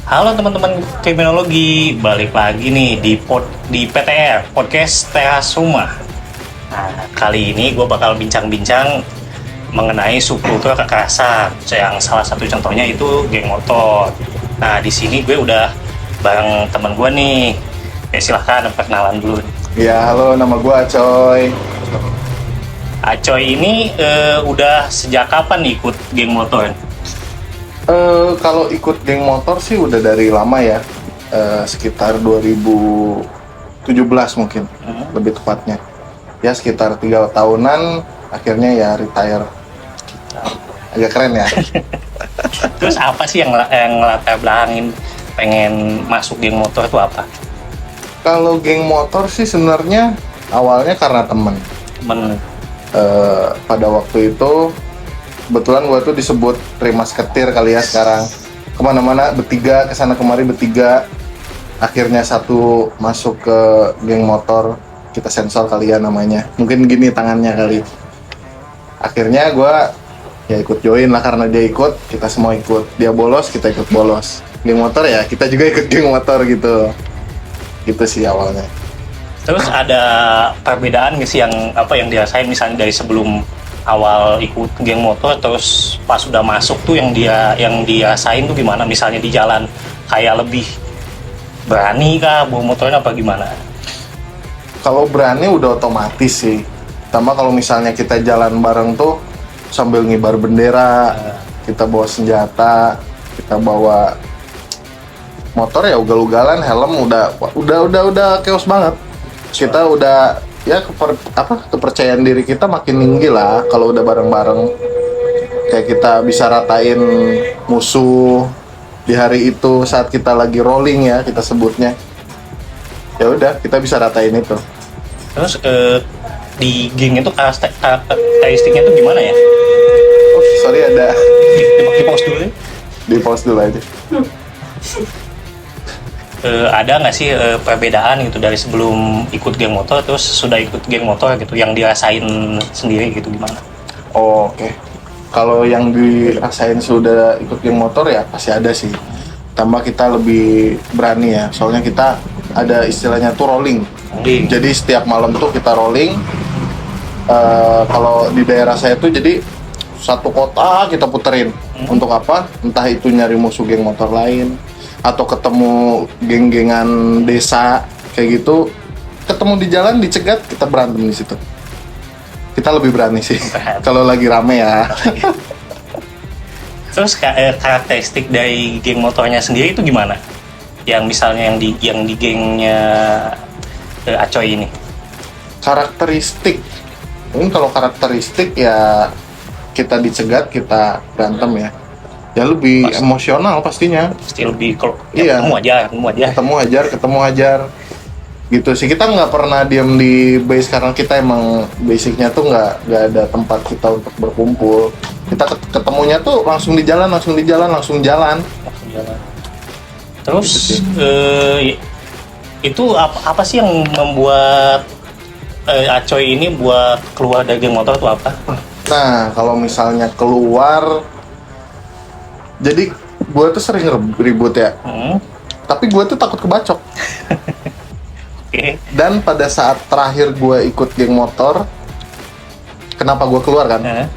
Halo teman-teman kriminologi, balik lagi nih di PTR Podcast Teras Rumah. Nah, kali ini gue bakal bincang-bincang mengenai subkultur kekerasan, yang salah satu contohnya itu geng motor. Nah, di sini gue udah bareng teman gue nih. Silahkan perkenalan dulu. Ya, halo, nama gue Acoy. Acoy ini udah sejak kapan nih ikut geng motor? Kalau ikut geng motor sih udah dari lama ya, sekitar 2017 mungkin, lebih tepatnya. Ya sekitar 3 tahunan, akhirnya ya retire. Agak keren ya. Terus apa sih yang latar belakangin pengen masuk geng motor itu apa? Kalau geng motor sih sebenarnya awalnya karena temen. Pada waktu itu kebetulan gue tuh disebut Rimas Ketir kali ya sekarang. Kemana-mana bertiga, kesana kemari bertiga. Akhirnya satu masuk ke geng motor, kita sensor kali ya namanya. Mungkin gini tangannya kali. Akhirnya gue ya ikut join lah, karena dia ikut, kita semua ikut. Dia bolos, kita ikut bolos. Geng motor ya, kita juga ikut geng motor gitu. Gitu sih awalnya. Terus ada perbedaan nggak sih yang dirasain misalnya dari sebelum awal ikut geng motor terus pas udah masuk tuh yang dirasain tuh gimana? Misalnya di jalan kayak lebih berani kah bawa motornya apa gimana? Kalau berani udah otomatis sih. Pertama kalau misalnya kita jalan bareng tuh sambil ngibar bendera, kita bawa senjata, kita bawa motor ya ugal-ugalan, helm udah chaos banget. Kita udah ya kepercayaan diri kita makin tinggi lah kalau udah bareng-bareng. Kayak kita bisa ratain musuh di hari itu saat kita lagi rolling ya kita sebutnya. Ya udah kita bisa ratain itu. Terus di geng itu karakteristiknya tuh gimana ya? Oh, sorry ada Di pause dulu ya. di pause dulu aja. Ada nggak sih perbedaan gitu dari sebelum ikut geng motor terus sudah ikut geng motor gitu yang dirasain sendiri gitu gimana? Oh, oke. Kalau yang dirasain sudah ikut geng motor ya pasti ada sih. Tambah kita lebih berani ya. Soalnya kita ada istilahnya tuh rolling. Jadi setiap malam tuh kita rolling. Kalau di daerah saya tuh jadi satu kota kita puterin. Untuk apa? Entah itu nyari musuh geng motor lain atau ketemu geng-gengan desa kayak gitu. Ketemu di jalan dicegat, kita berantem di situ. Kita lebih berani sih kalau lagi rame ya. Terus karakteristik dari geng motornya sendiri itu gimana? Yang misalnya yang di gengnya Acoy ini. Karakteristik. Mungkin kalau karakteristik ya kita dicegat, kita berantem ya. Ya lebih pasti emosional pastinya. Pasti lebih kalau iya. Ketemu hajar. Gitu sih, kita nggak pernah diam di base karena kita emang basicnya tuh nggak ada tempat kita untuk berkumpul. Kita ketemunya tuh langsung jalan. Terus itu apa sih yang membuat Acoy ini buat keluar dari geng motor itu apa? Nah, kalau misalnya keluar, jadi gue tuh sering ribut ya. Tapi gue tuh takut kebacok. Okay. Dan pada saat terakhir gue ikut geng motor, kenapa gue keluar kan?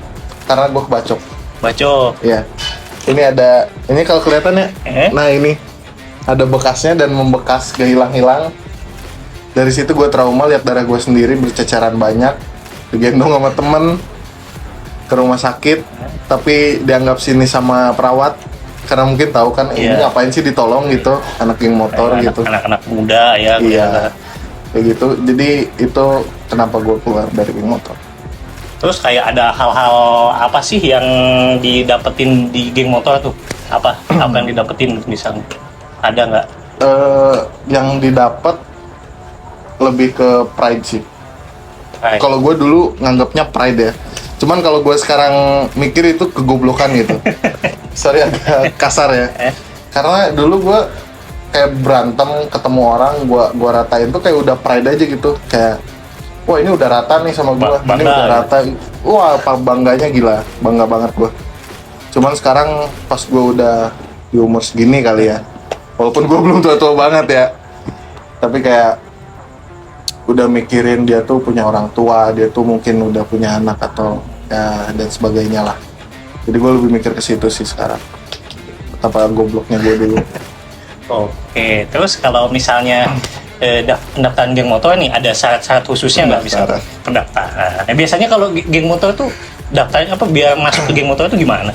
Karena gue kebacok. Bacok. Iya. Ini kalau kelihatan ya. Nah ini ada bekasnya dan membekas gak hilang-hilang. Dari situ gue trauma, lihat darah gue sendiri berceceran banyak. Digendong sama temen ke rumah sakit, tapi dianggap sini sama perawat karena mungkin tahu kan ini ngapain sih ditolong gitu, anak geng motor gitu, anak-anak muda ya. Iya, kayak gitu. Jadi itu kenapa gue keluar dari geng motor. Terus kayak ada hal-hal apa sih yang didapetin di geng motor tuh? Apa yang didapetin misalnya? Ada nggak? Yang didapat lebih ke pride sih. Kalau gue dulu nganggapnya pride ya. Cuman kalau gue sekarang mikir itu kegoblokan gitu. Sorry agak kasar ya. Karena dulu gue kayak berantem ketemu orang, gue ratain tuh kayak udah pride aja gitu. Kayak wah ini udah rata nih sama gue, ini udah rata. Wah apa bangganya gila, bangga banget gue. Cuman sekarang pas gue udah di umur segini kali ya, Walaupun gue belum tua-tua banget ya, tapi kayak udah mikirin dia tuh punya orang tua, dia tuh mungkin udah punya anak atau ya dan sebagainya lah. Jadi gue lebih mikir ke situ sih sekarang. Betapa gobloknya gue dulu. Oke, terus kalau misalnya pendaftaran geng motor nih ada syarat-syarat khususnya nggak bisa pendaftaran? Nah, biasanya kalau geng motor tuh daftarnya apa biar masuk ke geng motor itu gimana?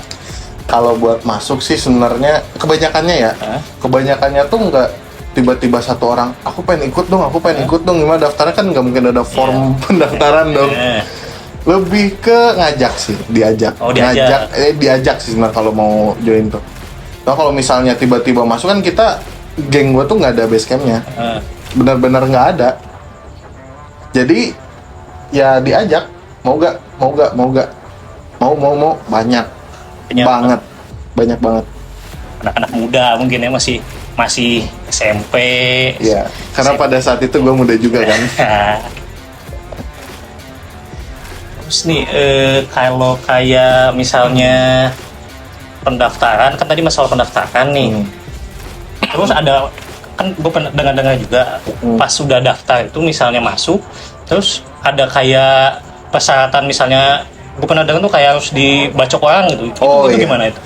Kalau buat masuk sih sebenarnya kebanyakannya ya, kebanyakannya tuh nggak tiba-tiba satu orang, aku pengen ikut dong, gimana daftarnya kan nggak mungkin ada form pendaftaran dong. Lebih ke ngajak sih, diajak. Diajak sih sebenarnya kalau mau join tuh. Nah kalau misalnya tiba-tiba masuk kan kita, geng gua tuh nggak ada base campnya, benar-benar nggak ada. Jadi ya diajak, mau banyak banget. Anak-anak muda mungkin ya masih SMP. Iya, karena pada saat itu gue muda juga kan. Terus nih kalau kayak misalnya pendaftaran, kan tadi masalah pendaftaran nih. Terus ada kan gue pernah dengar juga pas sudah daftar itu misalnya masuk, terus ada kayak persyaratan misalnya gue pernah dengar tuh kayak harus dibacok orang gitu. Itu gimana itu?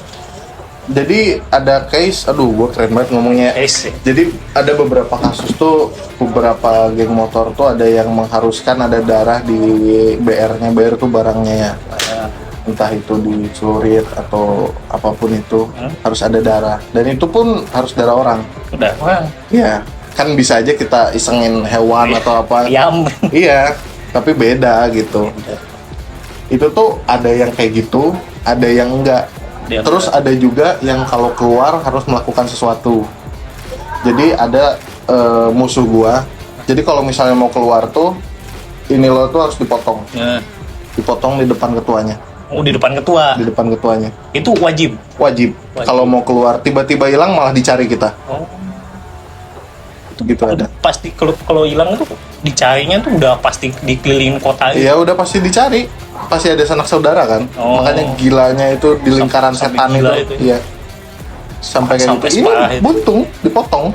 Jadi ada case, gue keren banget ngomongnya. Jadi ada beberapa kasus tuh, beberapa geng motor tuh ada yang mengharuskan ada darah di BR-nya. BR tuh barangnya ya, entah itu dicelurit atau apapun itu, harus ada darah. Dan itu pun harus darah orang. Udah orang? Iya, kan bisa aja kita isengin hewan atau apa. Iya, tapi beda gitu. Itu tuh ada yang kayak gitu, ada yang enggak. Terus ada juga yang kalau keluar harus melakukan sesuatu. Jadi ada musuh gua. Jadi kalau misalnya mau keluar tuh, ini lo tuh harus dipotong. Dipotong di depan ketuanya. Oh, di depan ketua? Di depan ketuanya. Itu wajib? Wajib. Kalau mau keluar, tiba-tiba hilang malah dicari kita. Itu gitu ada. Pasti kalau hilang tuh dicarinya tuh udah pasti dikelilingin kota gitu? Iya, udah pasti dicari. Pasti ada sanak saudara kan. Makanya gilanya itu di lingkaran setan itu. Iya. Sampai kayak gitu. Iya, buntung, dipotong.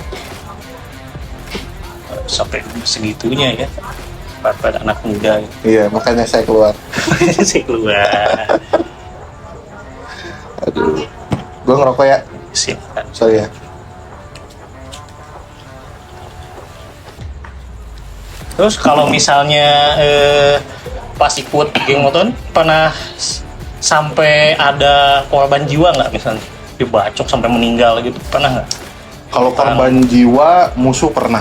Sampai segitunya ya. Pada anak muda gitu. Iya, makanya saya keluar. Saya keluar. Aduh. Gue ngerokok ya. Siap. Sorry ya. Terus kalau misalnya pas ikut geng motor pernah sampai ada korban jiwa nggak, misalnya dibacok sampai meninggal gitu, pernah nggak? Kalau korban jiwa musuh pernah.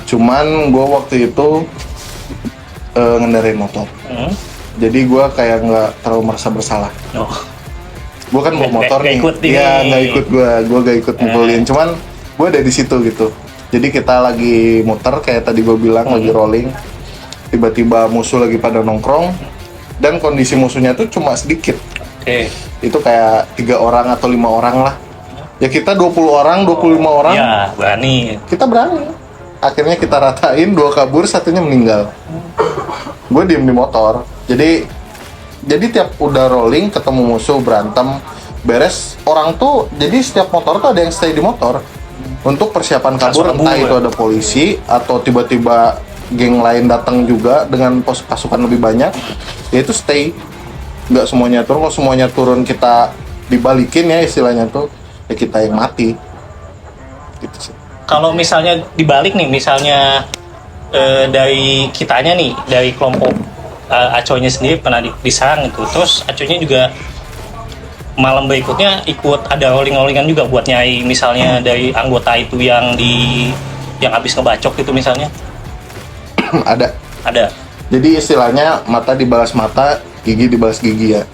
Cuman gue waktu itu ngendarain motor. Jadi gue kayak nggak terlalu merasa bersalah. Gue kan bawa motor nih. Nggak ikut gue gak ikut mukulin. Cuman gue ada di situ gitu. Jadi kita lagi muter kayak tadi gue bilang, lagi rolling. Tiba-tiba musuh lagi pada nongkrong, dan kondisi musuhnya tuh cuma sedikit. Itu kayak 3 orang atau 5 orang lah. Ya kita 20 orang, 25 orang. Ya berani. Kita berani. Akhirnya kita ratain, 2 kabur, 1-nya meninggal. Gue diem di motor. Jadi tiap udah rolling ketemu musuh, berantem, beres, orang tuh, jadi setiap motor tuh ada yang stay di motor untuk persiapan kabur. Entah itu ada polisi atau tiba-tiba geng lain datang juga dengan pasukan lebih banyak, ya itu stay. Nggak semuanya turun. Kalau semuanya turun kita dibalikin ya istilahnya tuh, ya kita yang mati gitu sih. Kalau misalnya dibalik nih, misalnya dari kitanya nih, dari kelompok Acoynya sendiri pernah diserang itu, terus Acoynya juga malam berikutnya ikut ada rolling-rollingan juga buat nyai misalnya dari anggota itu yang habis ngebacok gitu misalnya. Ada. Jadi istilahnya mata dibalas mata, gigi dibalas gigi ya.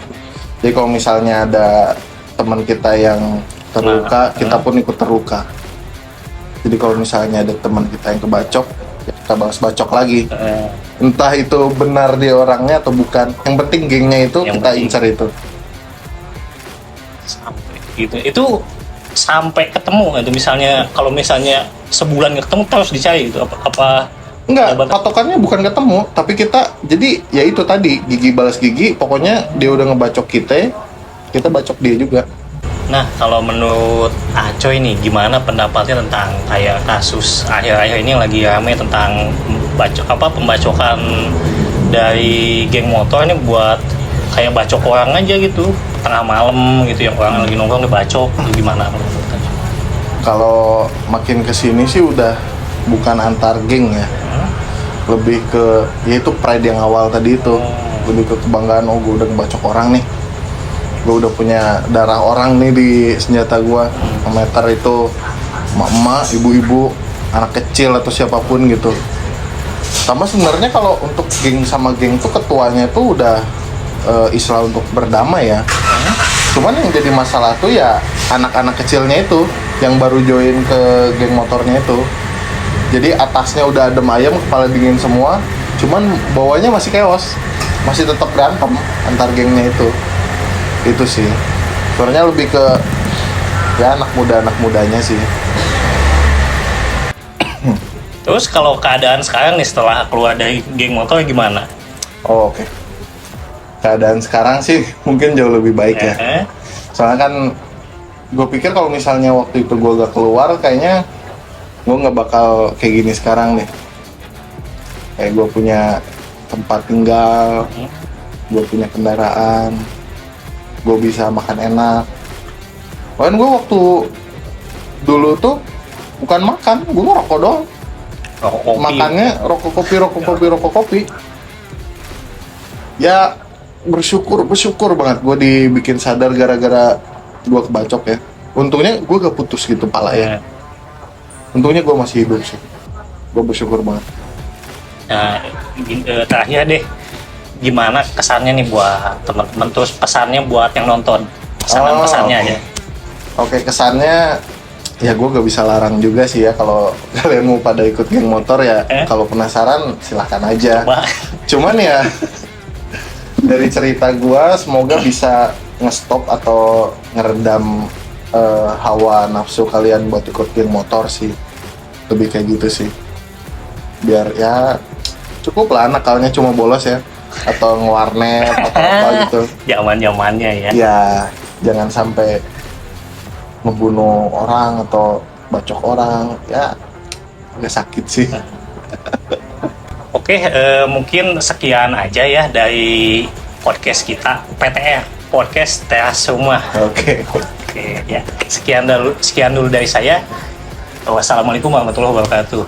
Jadi kalau misalnya ada teman kita yang terluka, kita pun ikut terluka. Jadi kalau misalnya ada teman kita yang kebacok, ya kita balas bacok lagi. Entah itu benar dia orangnya atau bukan. Yang penting gengnya itu kita incar itu. Sampai gitu. Itu sampai ketemu itu misalnya, kalau misalnya sebulan nggak ketemu terus dicari gitu apa? Enggak, patokannya bukan ketemu, tapi kita, jadi ya itu tadi, gigi balas gigi, pokoknya dia udah ngebacok kita bacok dia juga. Nah, kalau menurut Acoy nih, gimana pendapatnya tentang kayak kasus akhir-akhir ini yang lagi rame tentang pembacokan dari geng motor ini buat kayak bacok orang aja gitu, tengah malam gitu, yang orang lagi nongkrong dibacok, gimana menurut Acoy? Kalau makin kesini sih udah bukan antar geng ya, lebih ke yaitu pride yang awal tadi itu, lebih ke kebanggaan, oh gue udah ngebacok orang nih, gue udah punya darah orang nih di senjata gue. Meter itu emak-emak, ibu-ibu, anak kecil atau siapapun gitu. Sama sebenarnya kalau untuk geng sama geng tuh ketuanya tuh udah istilah untuk berdamai ya. Cuman yang jadi masalah tuh ya anak-anak kecilnya itu yang baru join ke geng motornya itu. Jadi atasnya udah adem ayem, kepala dingin semua, cuman bawahnya masih chaos, masih tetap berantem antar gengnya itu sih. Sebenarnya lebih ke ya anak mudanya sih. Terus kalau keadaan sekarang nih setelah keluar dari geng motor gimana? Oh, oke. Keadaan sekarang sih mungkin jauh lebih baik ya. Soalnya kan gue pikir kalau misalnya waktu itu gue gak keluar, kayaknya gue nggak bakal kayak gini sekarang nih. Kayak gue punya tempat tinggal, gue punya kendaraan, gue bisa makan enak. Bahkan gue waktu dulu tuh bukan makan, gue ngerokok doang. Rokok kopi. Makannya rokok kopi. Ya bersyukur banget gue dibikin sadar gara-gara gue kebacok ya. Untungnya gue gak putus gitu pala ya. Untungnya gue masih hidup sih. Gue bersyukur banget. Nah, terakhir deh, gimana kesannya nih buat teman-teman, terus pesannya buat yang nonton, pesannya aja. Oke, kesannya ya gue gak bisa larang juga sih ya, kalau kalian mau pada ikut geng motor ya. Kalau penasaran silahkan aja. Coba. Cuman ya dari cerita gue semoga bisa ngestop atau ngeredam hawa nafsu kalian buat ikut geng motor sih. Lebih kayak gitu sih, biar ya cukup lah nakalnya cuma bolos ya, atau ngewarnet atau apa gitu. Zaman-zamannya ya. Ya jangan sampai ngebunuh orang atau bacok orang, ya agak sakit sih. Oke, mungkin sekian aja ya dari podcast kita, PTR, Podcast Teras Rumah. Oke. Oke, ya. Sekian dulu dari saya. Wassalamualaikum warahmatullahi wabarakatuh.